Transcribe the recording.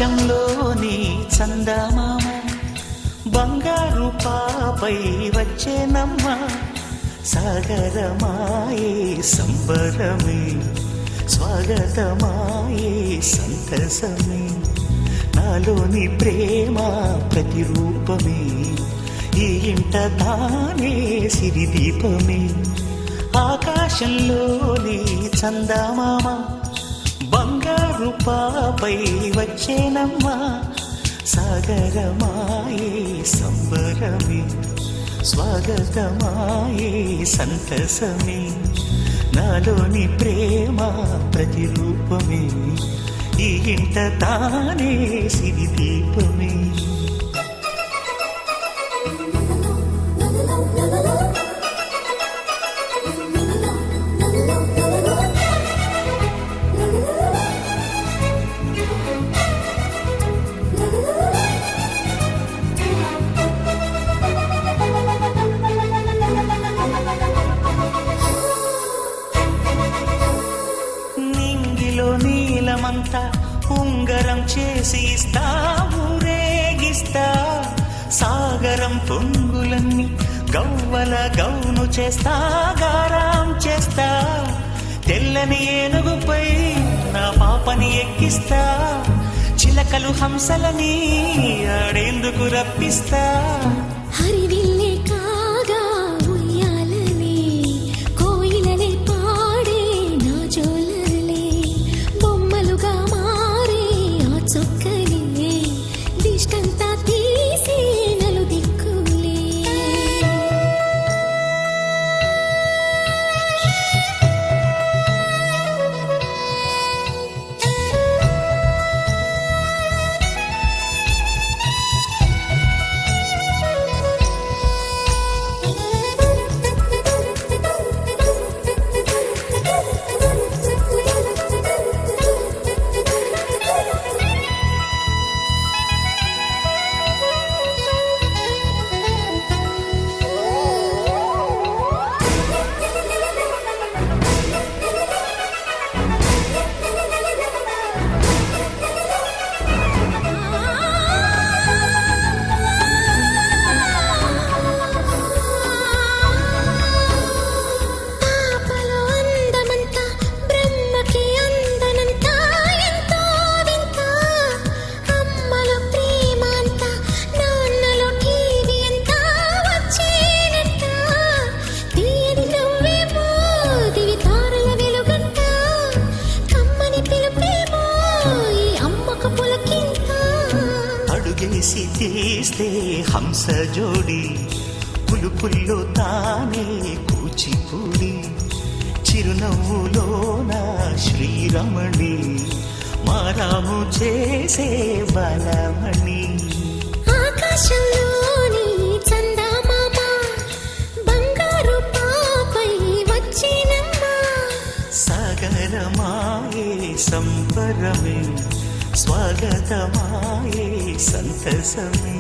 ఆకాశంలోని చందమామ బంగారు పాపై వచ్చేనమ్మ సాగరమాయే సంబరమే స్వాగతమాయే సంతసమే నాలోని ప్రేమ ప్రతిరూపమే ఈ ఇంట తానే సిరిదీపమే ఆకాశంలోని చందమామ బంగారు పాపై వచ్చేనమ్మా సాగరమాయే సంబరమే స్వాగతమాయే సంతసమే నాలోని ప్రేమ ప్రతిరూపమే ఈ ఇంట తానే సిరిదీపమే నీలమంతా ఉంగరం చేసి ఇస్తా ఊరేగిస్తా సాగరం పొంగులన్నీ గవ్వల గౌను చేస్తా గారాం చేస్తా తెల్లని ఏనుగుపై నా పాపని ఎక్కిస్తా చిలకలు హంసలని ఆడేందుకు రప్పిస్తా హరివిల్లే కాగా ఉయ్యాలనే కోయిలనే పాడే నా జోలలే బొమ్మలుగా మారే ఆ చొక్కలే దిష్టంతా తీసే నలు దిక్కులే అడుగేసి తీస్తే హంస జోడి పులుపుల్లో తానే కూచిపూడి చిరునవ్వులోన శ్రీరమణి మారాము చేసే బలమణి ఆకాశంలోని చందమామ బంగారు పాపై వచ్చినమ్మా సాగరమాయే సంబరమే స్వాగతమాయే సంతసమే